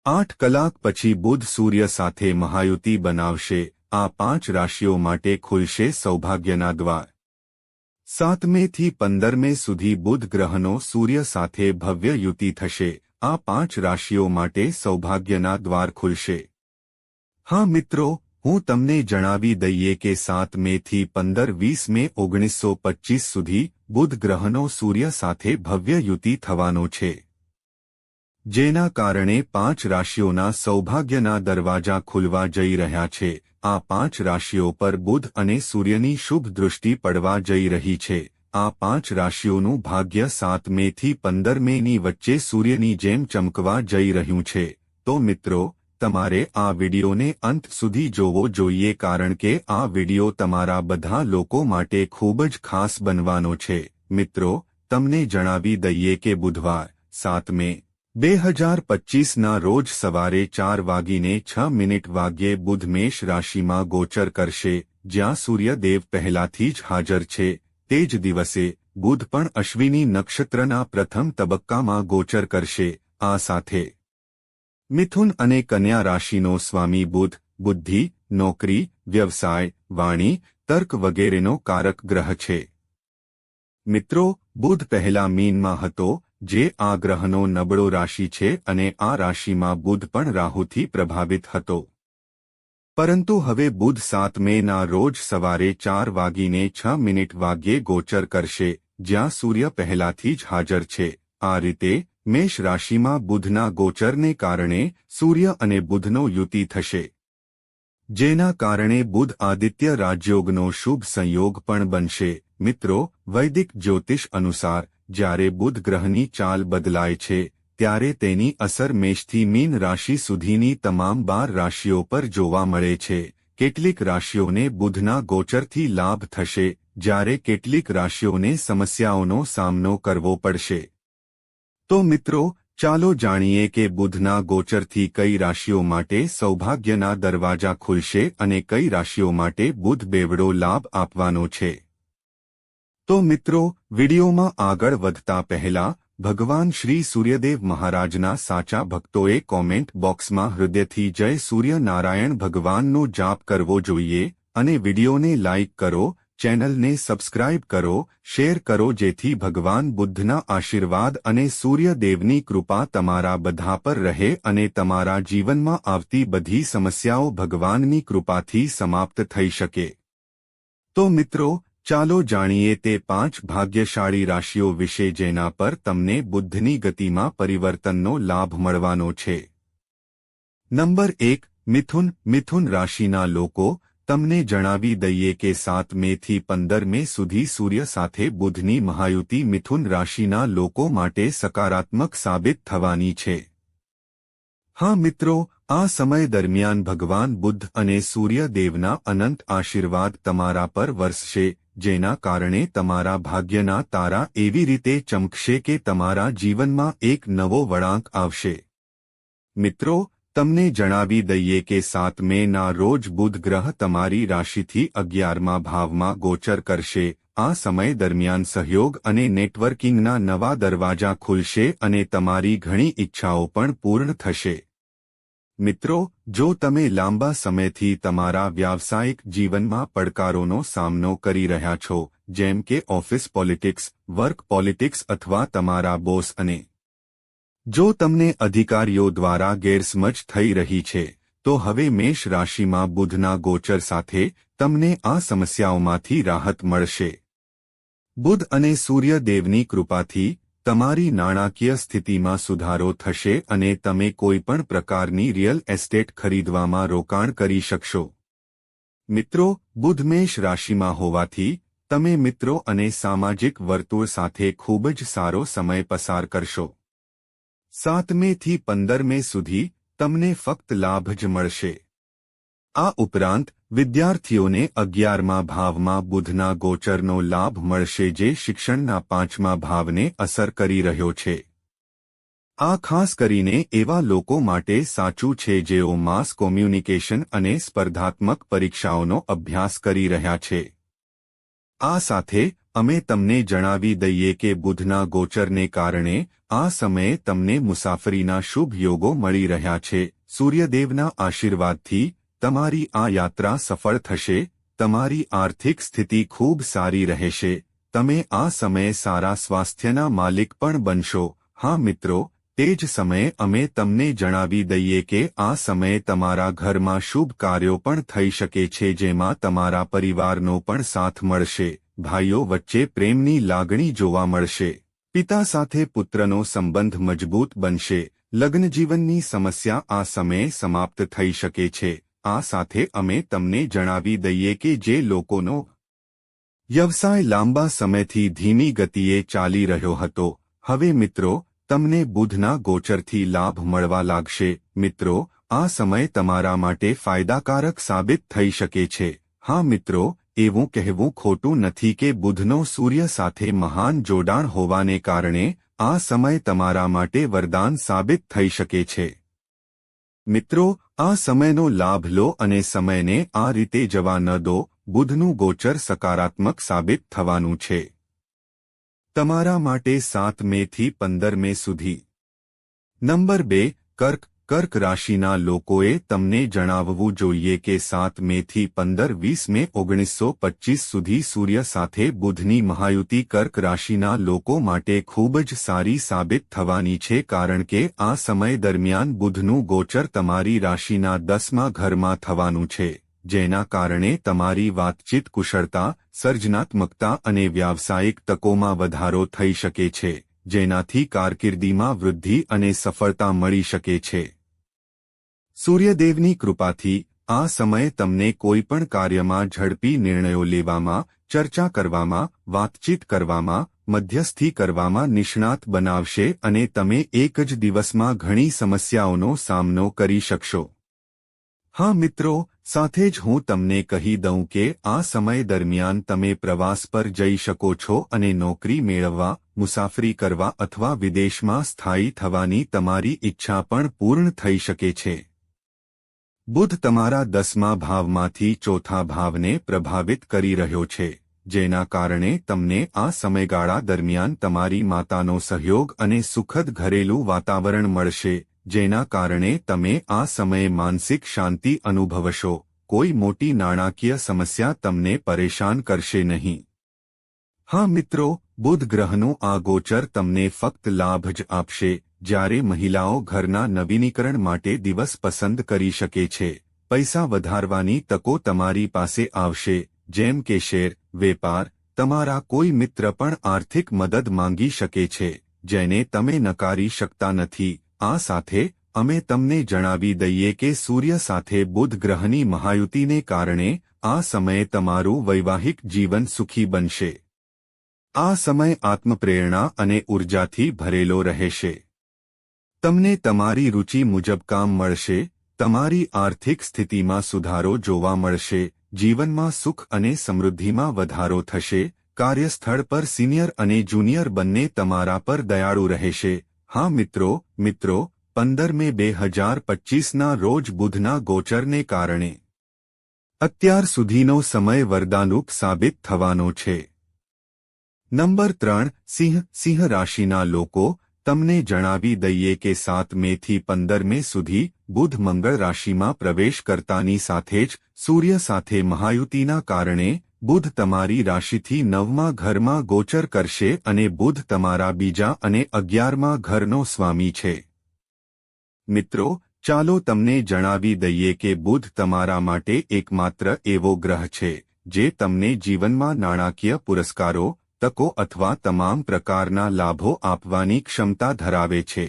8 કલાક પછી બુધ સૂર્ય સાથે મહાયુતિ બનાવશે। આ 5 રાશિઓ માટે ખુલશે સૌભાગ્યના દ્વાર। 7 મે થી 15 મે સુધી બુધ ગ્રહનો સૂર્ય સાથે ભવ્ય યુતિ થશે। આ 5 રાશિઓ માટે સૌભાગ્યના દ્વાર ખુલશે। હા મિત્રો, હું તમને જણાવી દઈએ કે 7 મે થી 15-20 મે 1925 સુધી બુધ ગ્રહનો સૂર્ય સાથે ભવ્ય યુતિ થવાનો છે, જેના કારણે 5 રાશિઓના સૌભાગ્યના દરવાજા ખુલવા જઈ રહ્યા છે। આ 5 રાશિઓ પર બુધ અને સૂર્યની શુભ દૃષ્ટિ પડવા જઈ રહી છે। આ 5 રાશિઓનું ભાગ્ય 7 મે થી 15 મેની વચ્ચે સૂર્યની જેમ ચમકવા જઈ રહ્યું છે। તો મિત્રો, તમારે આ વિડિયોને અંત સુધી જોવો જોઈએ, કારણ કે આ વિડિયો તમારા બધા લોકો માટે ખૂબ જ ખાસ બનવાનો છે। મિત્રો, તમને જણાવી દઈએ કે બુધવાર 7 મે 2025ના રોજ સવારે 4:06 વાગ્યે બુધ મેષ રાશિમાં ગોચર કરશે, જ્યાં સૂર્યદેવ પહેલાથી જ હાજર છે। તે જ દિવસે બુધ પણ અશ્વિની નક્ષત્રના પ્રથમ તબક્કામાં ગોચર કરશે। આ સાથે મિથુન અને કન્યા રાશિનો સ્વામી બુધ બુદ્ધિ, નોકરી, વ્યવસાય, વાણી, તર્ક વગેરેનો કારક ગ્રહ છે। મિત્રો, બુધ પહેલા મીનમાં હતો, જે આ ગ્રહનો નબળો રાશિ છે, અને આ રાશિમાં બુધ પણ રાહુથી પ્રભાવિત હતો। પરંતુ હવે બુધ 7 મેના રોજ સવારે 4:06 વાગ્યે ગોચર કરશે, જ્યાં સૂર્ય પહેલાથી જ હાજર છે। આ રીતે મેષ રાશિમાં બુધના ગોચરને કારણે સૂર્ય અને બુધનો યુતિ થશે, જેના કારણે બુધ આદિત્ય રાજયોગનો શુભ સંયોગ પણ બનશે। મિત્રો, વૈદિક જ્યોતિષ અનુસાર જ્યારે બુધ ગ્રહની ચાલ બદલાય છે, ત્યારે તેની અસર મેષથી મીન રાશિ સુધીની તમામ 12 રાશિઓ પર જોવા મળે છે। કેટલીક રાશિઓને બુધના ગોચરથી લાભ થશે, જ્યારે કેટલીક રાશિઓને સમસ્યાઓનો સામનો કરવો પડશે। તો મિત્રો, ચાલો જાણીએ કે બુધના ગોચરથી કઈ રાશિઓ માટે સૌભાગ્યના દરવાજા ખુલશે અને કઈ રાશિઓ માટે બુધ બેવડો લાભ આપવાનો છે। તો મિત્રો, વિડીયોમાં આગળ વધતા પહેલા ભગવાન શ્રી સૂર્યદેવ મહારાજના સાચા ભક્તોએ કોમેન્ટ બોક્સમાં હૃદયથી જય સૂર્ય નારાયણ ભગવાનનો જાપ કરવો જોઈએ, અને વિડીયોને લાઇક કરો, ચેનલને સબસ્ક્રાઇબ કરો, શેર કરો, જેથી ભગવાન બુદ્ધના આશીર્વાદ અને સૂર્યદેવની કૃપા તમારા બધા પર રહે અને તમારા જીવનમાં આવતી બધી સમસ્યાઓ ભગવાનની કૃપાથી સમાપ્ત થઈ શકે। તો મિત્રો, ચાલો જાણીએ તે 5 ભાગ્યશાળી રાશિઓ વિશે જેના પર તમને બુદ્ધની ગતિમાં પરિવર્તનનો લાભ મળવાનો છે। નંબર 1, મિથુન। મિથુન રાશિના લોકો, તમને જણાવી દઈએ કે 7 મે થી 15 મે સુધી સૂર્ય સાથે બુધની મહાયુતિ મિથુન રાશિના લોકો માટે સકારાત્મક સાબિત થવાની છે। હા મિત્રો, આ સમય દરમિયાન ભગવાન બુદ્ધ અને સૂર્યદેવના અનંત આશીર્વાદ તમારા પર વરસશે, જેના કારણે તમારા ભાગ્યના તારા એવી રીતે ચમકશે કે તમારા જીવનમાં એક નવો વળાંક આવશે। મિત્રો, તમને જણાવી દઈએ કે 7 મેના રોજ બુધ ગ્રહ તમારી રાશિથી 11મા ભાવમાં ગોચર કરશે। આ સમય દરમિયાન સહયોગ અને નેટવર્કિંગના નવા દરવાજા ખુલશે અને તમારી ઘણી ઈચ્છાઓ પણ પૂર્ણ થશે। મિત્રો, જો તમે લાંબા સમયથી તમારા વ્યાવસાયિક જીવનમાં પડકારોનો સામનો કરી રહ્યા છો, જેમ કે ઓફિસ પોલિટિક્સ, વર્ક પોલિટિક્સ અથવા તમારા બોસ, અને જો તમને અધિકારીઓ દ્વારા ગેરસમજ થઈ રહી છે, તો હવે મેષ રાશિમાં બુધના ગોચર સાથે તમને આ સમસ્યાઓમાંથી રાહત મળશે। બુધ અને સૂર્યદેવની કૃપાથી તમારી નાણાકીય સ્થિતિમાં સુધારો થશે અને તમે કોઈપણ પ્રકારની રિયલ એસ્ટેટ ખરીદવામાં રોકાણ કરી શકશો। મિત્રો, બુધ મેષ રાશિમાં હોવાથી તમે મિત્રો અને સામાજિક વર્તુળ સાથે ખૂબ જ સારો સમય પસાર કરશો। 7 મે થી 15 મે સુધી તમને ફક્ત લાભ જ મળશે। આ ઉપરાંત વિદ્યાર્થીઓને 11મા ભાવમાં બુધના ગોચરનો લાભ મળશે, જે શિક્ષણના 5મા ભાવને અસર કરી રહ્યો છે। આ ખાસ કરીને એવા લોકો માટે સાચું છે જેઓ માસ કોમ્યુનિકેશન અને સ્પર્ધાત્મક પરીક્ષાઓનો અભ્યાસ કરી રહ્યા છે। આ સાથે અમે તમને જણાવી દઈએ કે બુધના ગોચરને કારણે આ સમયે તમને મુસાફરીના શુભ યોગો મળી રહ્યા છે. સૂર્યદેવના આશીર્વાદથી તમારી આ યાત્રા સફળ થશે. તમારી આર્થિક સ્થિતિ ખૂબ સારી રહેશે. તમે આ સમયે સારા સ્વાસ્થ્યના માલિક પણ બનશો. હા મિત્રો, તે જ સમયે અમે તમને જણાવી દઈએ કે આ સમયે તમારા ઘરમાં શુભ કાર્યો પણ થઈ શકે છે, જેમાં તમારા પરિવારનો પણ સાથ મળશે. ભાઈઓ વચ્ચે પ્રેમની લાગણી જોવા મળશે. પિતા સાથે પુત્રનો સંબંધ મજબૂત બનશે. લગ્નજીવનની સમસ્યા આ સમયે સમાપ્ત થઈ શકે છે. આ સાથે અમે તમને જણાવી દઈએ કે જે લોકોનો વ્યવસાય લાંબા સમયથી ધીમી ગતિએ ચાલી રહ્યો હતો, હવે મિત્રો તમને બુધના ગોચરથી લાભ મળવા લાગશે. મિત્રો, આ સમય તમારા માટે ફાયદાકારક સાબિત થઈ શકે છે. હા મિત્રો, એવું કહેવું ખોટું નથી કે બુધનો સૂર્ય સાથે મહાન જોડાણ હોવાને કારણે આ સમય તમારા માટે વરદાન સાબિત થઈ શકે છે. મિત્રો, આ સમયનો લાભ લો અને સમયને આ રીતે જવા ન દો. બુધનું ગોચર સકારાત્મક સાબિત થવાનું છે તમારા માટે 7 મે થી 15 મે સુધી. નંબર 2, કર્ક. કર્ક રાશિના લોકોએ તમને જણાવવું જોઈએ કે 7 મે થી 15-20 મે 1925 સુધી સૂર્ય સાથે બુધની મહાયુતિ કર્ક રાશિના લોકો માટે ખૂબ જ સારી સાબિત થવાની છે, કારણ કે આ સમય દરમિયાન બુધનું ગોચર તમારી રાશિના 10મા ઘરમાં થવાનું છે, જેના કારણે તમારી વાતચીત કુશળતા, સર્જનાત્મકતા અને વ્યાવસાયિક તકોમાં વધારો થઈ શકે છે, જેનાથી કારકિર્દીમાં વૃદ્ધિ અને સફળતા મળી શકે છે. સૂર્યદેવની કૃપાથી આ સમય તમને કોઈપણ કાર્યમાં ઝડપી નિર્ણયો લેવામાં, ચર્ચા કરવામાં, વાતચીત કરવામાં, મધ્યસ્થી કરવામાં નિષ્ણાત બનાવશે અને તમે એક જ દિવસમાં ઘણી સમસ્યાઓનો સામનો કરી શકશો. હા મિત્રો, સાથે જ હું તમને કહી દઉં કે આ સમય દરમિયાન તમે પ્રવાસ પર જઈ શકો છો અને નોકરી મેળવવા, મુસાફરી કરવા અથવા વિદેશમાં સ્થાયી થવાની તમારી ઈચ્છા પણ પૂર્ણ થઈ શકે છે. બુધ તમારા 10મા ભાવમાંથી 4થા ભાવને પ્રભાવિત કરી રહ્યો છે, જેના કારણે તમને આ સમયગાળા દરમિયાન તમારી માતાનો સહયોગ અને સુખદ ઘરેલું વાતાવરણ મળશે, જેના કારણે તમે આ સમયે માનસિક શાંતિ અનુભવશો. કોઈ મોટી નાણાકીય સમસ્યા તમને પરેશાન કરશે નહીં. હા મિત્રો, બુધ ગ્રહનું આ ગોચર તમને ફક્ત લાભ જ આપશે. જ્યારે મહિલાઓ ઘરના નવીનીકરણ માટે દિવસ પસંદ કરી શકે છે, પૈસા વધારવાની તકો તમારી પાસે આવશે, જેમ કે શેર, વેપાર. તમારા કોઈ મિત્ર પણ આર્થિક મદદ માંગી શકે છે, જેને તમે નકારી શકતા નથી. આ સાથે અમે તમને જણાવી દઈએ કે સૂર્ય સાથે બુધ ગ્રહની મહાયુતિને કારણે આ સમયે તમારું વૈવાહિક જીવન સુખી બનશે. આ સમય આત્મપ્રેરણા અને ઉર્જાથી ભરેલો રહેશે. તમને તમારી રુચિ મુજબ કામ મળશે. તમારી આર્થિક સ્થિતિમાં સુધારો જોવા મળશે. જીવનમાં સુખ અને સમૃદ્ધિમાં વધારો થશે. કાર્યસ્થળ પર સિનિયર અને જુનિયર બંને તમારા પર દયાળુ રહેશે. હા મિત્રો, 15 મે 2025ના રોજ બુધના ગોચરને કારણે અત્યાર સુધીનો સમય વરદાનરૂપ સાબિત થવાનો છે. નંબર 3, સિંહ. સિંહ રાશિના લોકો, તમને જણાવી દઈએ કે 7 મે થી 15 મે સુધી બુધ મંગળ રાશિમાં પ્રવેશ કરતાની સાથે જ સૂર્ય સાથે મહાયુતિના કારણે બુધ તમારી રાશિથી 9મા ઘરમાં ગોચર કરશે અને બુધ તમારા બીજા અને 11મા ઘરનો સ્વામી છે. મિત્રો, ચાલો તમને જણાવી દઈએ કે બુધ તમારા માટે એકમાત્ર એવો ગ્રહ છે જે તમને જીવનમાં નાણાકીય પુરસ્કારો, તકો અથવા તમામ પ્રકારના લાભો આપવાની ક્ષમતા ધરાવે છે.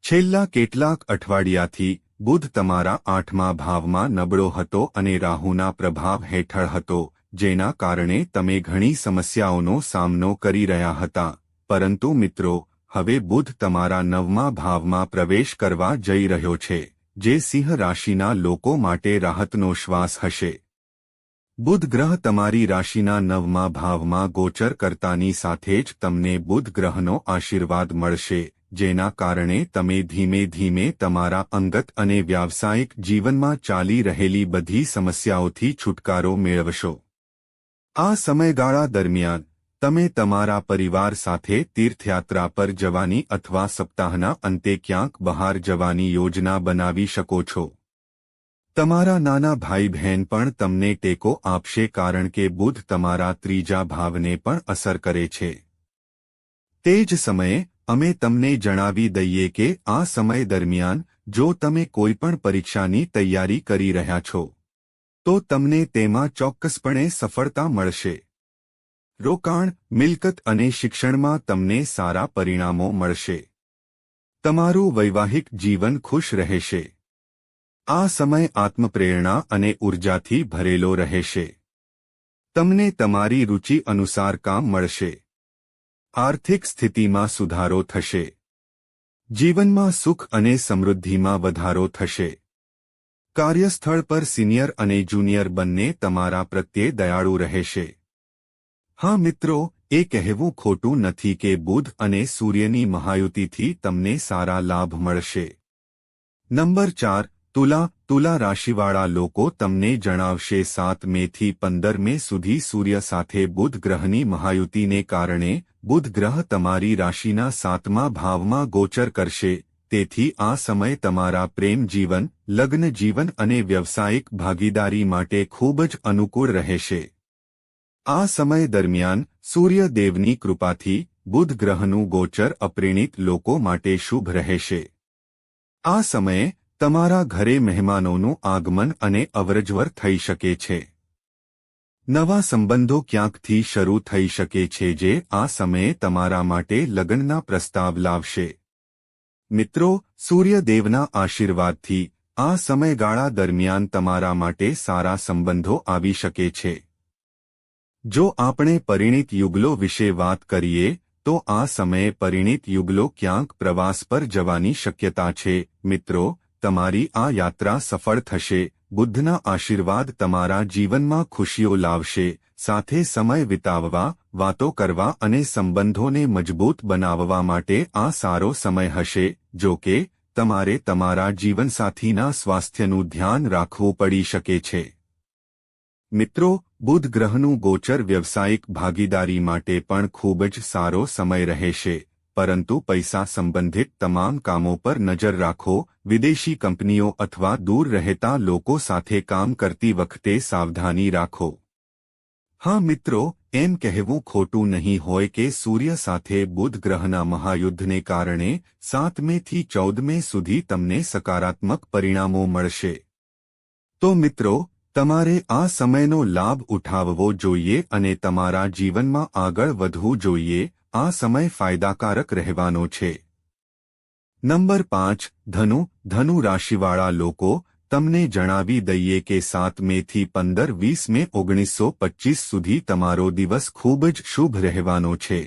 છેલ્લા કેટલાક અઠવાડિયાથી બુધ તમારા 8મા ભાવમાં નબળો હતો અને રાહુના પ્રભાવ હેઠળ હતો, જેના કારણે તમે ઘણી સમસ્યાઓનો સામનો કરી રહ્યા હતા. પરંતુ મિત્રો, હવે બુધ તમારા 9મા ભાવમાં પ્રવેશ કરવા જઈ રહ્યો છે, જે સિંહ રાશિના લોકો માટે રાહતનો શ્વાસ હશે. બુધ ગ્રહ તમારી રાશિના 9મા ભાવમાં ગોચર કરતાની સાથે જ તમને બુધ ગ્રહનો આશીર્વાદ મળશે, જેના કારણે તમે ધીમે ધીમે તમારા અંગત અને વ્યાવસાયિક જીવનમાં ચાલી રહેલી બધી સમસ્યાઓથી છુટકારો મેળવશો. આ સમયગાળા દરમિયાન તમે તમારા પરિવાર સાથે તીર્થયાત્રા પર જવાની અથવા સપ્તાહના અંતે ક્યાંક બહાર જવાની યોજના બનાવી શકો છો. તમારા નાના ભાઈ બહેન પણ તમને ટેકો આપશે કારણ કે બુધ તમારા ત્રીજા ભાવને પણ અસર કરે છે. તે જ સમયે અમે તમને જણાવી દઈએ કે આ સમય દરમિયાન જો તમે કોઈપણ પરીક્ષાની તૈયારી કરી રહ્યા છો તો તમને તેમાં ચોક્કસપણે સફળતા મળશે. રોકાણ, મિલકત અને શિક્ષણમાં તમને સારા પરિણામો મળશે. તમારું વૈવાહિક જીવન ખુશ રહેશે. આ સમય આત્મપ્રેરણા અને ઉર્જાથી ભરેલો રહેશે. તમને તમારી રુચિ અનુસાર કામ મળશે. આર્થિક સ્થિતિમાં સુધારો થશે. જીવનમાં સુખ અને સમૃદ્ધિમાં વધારો થશે. કાર્યસ્થળ પર સિનિયર અને જુનિયર બંને તમારા પ્રત્યે દયાળુ રહેશે. હા મિત્રો, એ કહેવું ખોટું નથી કે બુધ અને સૂર્યની મહાયુતિથી તમને સારા લાભ મળશે. નંબર 4. તુલા રાશિવાળા લોકો તમને જણાવશે 7 મેથી 15 મે સુધી સૂર્ય સાથે બુધ ગ્રહની મહાયુતિને કારણે બુધ ગ્રહ તમારી રાશિના 7મા ભાવમાં ગોચર કરશે. તેથી આ સમય તમારા પ્રેમ જીવન, લગ્ન જીવન અને વ્યવસાયિક ભાગીદારી માટે ખૂબ જ અનુકૂળ રહેશે. આ સમય દરમિયાન સૂર્યદેવની કૃપાથી બુધ ગ્રહનું ગોચર અપ્રેણિત લોકો માટે શુભ રહેશે. આ સમયે તમારા ઘરે મહેમાનોનું આગમન અને અવરજવર થઈ શકે છે. નવા સંબંધો ક્યાંકથી શરૂ થઈ શકે છે જે આ સમયે તમારા માટે લગ્નના પ્રસ્તાવ લાવશે. મિત્રો, સૂર્યદેવના આશીર્વાદથી આ સમયગાળા દરમિયાન તમારા માટે સારા સંબંધો આવી શકે છે. જો આપણે પરિણીત યુગલો વિશે વાત કરીએ તો આ સમયે પરિણીત યુગલો ક્યાંક પ્રવાસ પર જવાની શક્યતા છે. મિત્રો, તમારી આ યાત્રા સફળ થશે. બુધના આશીર્વાદ તમારા જીવનમાં ખુશીઓ લાવશે. સાથે સમય વિતાવવા, વાતો કરવા અને સંબંધોને મજબૂત બનાવવા માટે આ સારો સમય હશે. જો કે તમારે તમારા જીવનસાથીના સ્વાસ્થ્યનું ધ્યાન રાખવું પડી શકે છે. મિત્રો, બુધ ગ્રહનું ગોચર વ્યવસાયિક ભાગીદારી માટે પણ ખૂબ જ સારો સમય રહેશે. પરંતુ પૈસા સંબંધિત તમામ કામો પર નજર રાખો. વિદેશી કંપનીઓ અથવા દૂર રહેતા લોકો સાથે કામ કરતી વખતે સાવધાની રાખો. હા મિત્રો, એમ કહેવું ખોટું નહીં હોય કે સૂર્ય સાથે બુધ ગ્રહના મહાયુદ્ધને કારણે 7 મેથી 14 મે સુધી તમને સકારાત્મક પરિણામો મળશે. તો મિત્રો, તમારે આ સમયનો લાભ ઉઠાવવો જોઈએ અને તમારા જીવનમાં આગળ વધવું જોઈએ. આ સમય ફાયદાકારક રહેવાનો છે. નંબર 5. ધનુ રાશિવાળા લોકો, તમને જણાવી દઈએ કે 7 મેથી 15-20 મે 1925 સુધી તમારો દિવસ ખૂબ જ શુભ રહેવાનો છે.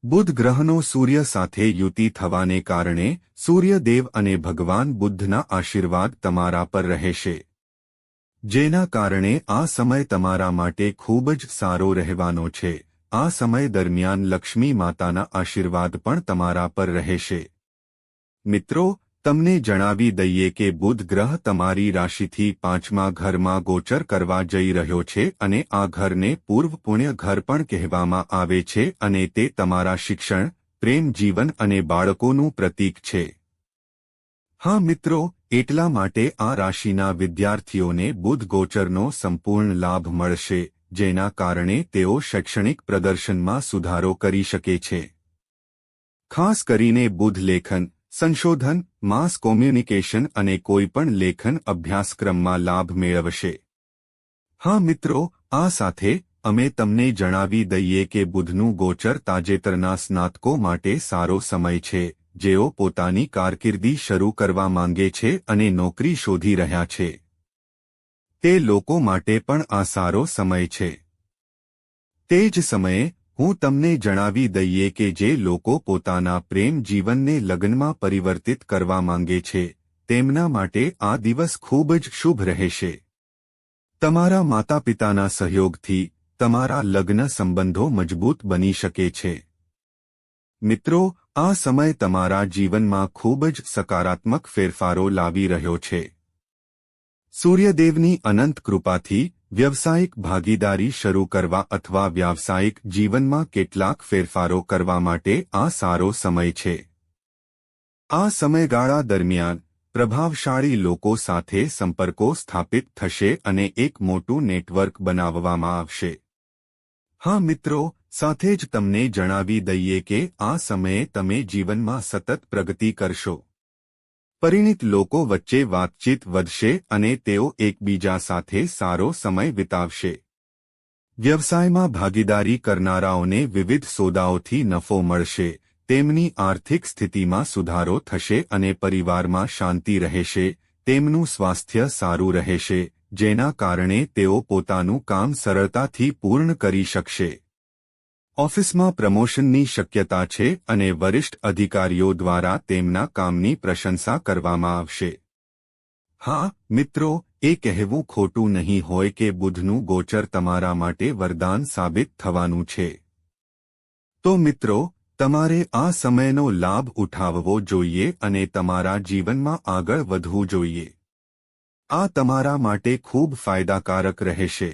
બુધ ગ્રહનો સૂર્ય સાથે યુતિ થવાને કારણે સૂર્યદેવ અને ભગવાન બુદ્ધના આશીર્વાદ તમારા પર રહેશે. જેના કારણે આ સમય તમારા માટે ખૂબ જ સારો રહેવાનો છે. આ સમય દરમિયાન લક્ષ્મી માતાના આશીર્વાદ પણ તમારા પર રહેશે. મિત્રો, તમને જણાવી દઈએ કે બુધ ગ્રહ તમારી રાશિથી 5મા ઘરમાં ગોચર કરવા જઈ રહ્યો છે અને આ ઘરને પૂર્વ પુણ્ય ઘર પણ કહેવામાં આવે છે અને તે તમારા શિક્ષણ, પ્રેમ જીવન અને બાળકોનું પ્રતીક છે. હા મિત્રો, એટલા માટે આ રાશિના વિદ્યાર્થીઓને બુધ ગોચરનો સંપૂર્ણ લાભ મળશે, જેના કારણે તેઓ શૈક્ષણિક પ્રદર્શનમાં સુધારો કરી શકે છે. ખાસ કરીને બુધ લેખન, સંશોધન, માસ કોમ્યુનિકેશન અને કોઈપણ લેખન અભ્યાસક્રમમાં લાભ મેળવશે. હા મિત્રો, આ સાથે અમે તમને જણાવી દઈએ કે બુધનું ગોચર તાજેતરના સ્નાતકો માટે સારો સમય છે. જેઓ પોતાની કારકિર્દી શરૂ કરવા માંગે છે અને નોકરી શોધી રહ્યા છે. તે લોકો માટે પણ આ સારો સમય છે. તે જ સમયે હું તમને જણાવી દઈએ કે જે લોકો પોતાના પ્રેમ જીવનને લગ્નમાં પરિવર્તિત કરવા માંગે છે, તેમના માટે આ દિવસ ખૂબ જ શુભ રહેશે. તમારા માતાપિતાના સહયોગથી તમારા લગ્ન સંબંધો મજબૂત બની શકે છે. મિત્રો, આ સમય તમારા જીવનમાં ખૂબ જ સકારાત્મક ફેરફારો લાવી રહ્યો છે. સૂર્યદેવની અનંત કૃપાથી વ્યવસાયિક ભાગીદારી શરૂ કરવા અથવા વ્યાવસાયિક જીવનમાં કેટલાક ફેરફારો કરવા માટે આ સારો સમય છે. આ સમયગાળા દરમિયાન પ્રભાવશાળી લોકો સાથે સંપર્કો સ્થાપિત થશે અને એક મોટું નેટવર્ક બનાવવામાં આવશે. હા મિત્રો, સાથે જ તમને જણાવી દઈએ કે આ સમયે તમે જીવનમાં સતત પ્રગતિ કરશો. પરિણિત લોકો વચ્ચે વાતચીત વધશે અને તેઓ એકબીજા સાથે સારો સમય વિતાવશે. વ્યવસાયમાં ભાગીદારી કરનારાઓને વિવિધ સોદાઓથી નફો મળશે. તેમની આર્થિક સ્થિતિમાં સુધારો થશે અને પરિવારમાં શાંતિ રહેશે. તેમનું સ્વાસ્થ્ય સારું રહેશે, જેના કારણે તેઓ પોતાનું કામ સરળતાથી પૂર્ણ કરી શકશે. ઓફિસમાં પ્રમોશનની શક્યતા છે અને વરિષ્ઠ અધિકારીઓ દ્વારા તેમના કામની પ્રશંસા કરવામાં આવશે. હા મિત્રો, એ કહેવું ખોટું નહીં હોય કે બુધનું ગોચર તમારા માટે વરદાન સાબિત થવાનું છે. તો મિત્રો, તમારે આ સમયનો લાભ ઉઠાવવો જોઈએ અને તમારા જીવનમાં આગળ વધવું જોઈએ. આ તમારા માટે ખૂબ ફાયદાકારક રહેશે.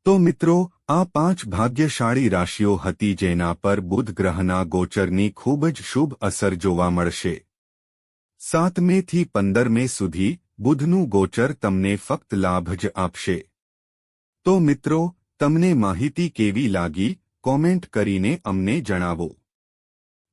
તો મિત્રો, આ 5 ભાગ્યશાળી રાશિઓ હતી જેના પર બુધ ગ્રહના ગોચરની ખૂબ જ શુભ અસર જોવા મળશે. 7 મે થી 15 મે સુધી બુધનું ગોચર તમને ફક્ત લાભ જ આપશે. તો મિત્રો, તમને માહિતી કેવી લાગી? કોમેન્ટ કરીને અમને જણાવો.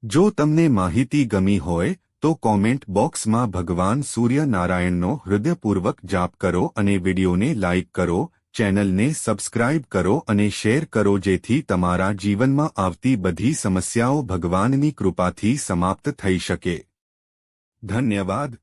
જો તમને માહિતી ગમી હોય તો કોમેન્ટ બોક્સમાં ભગવાન સૂર્યનારાયણનો હૃદયપૂર્વક જાપ કરો અને વિડીયોને લાઇક કરો, ચેનલને સબસ્ક્રાઇબ કરો અને શેર કરો જેથી તમારા જીવનમાં આવતી બધી સમસ્યાઓ ભગવાનની કૃપાથી સમાપ્ત થઈ શકે. ધન્યવાદ.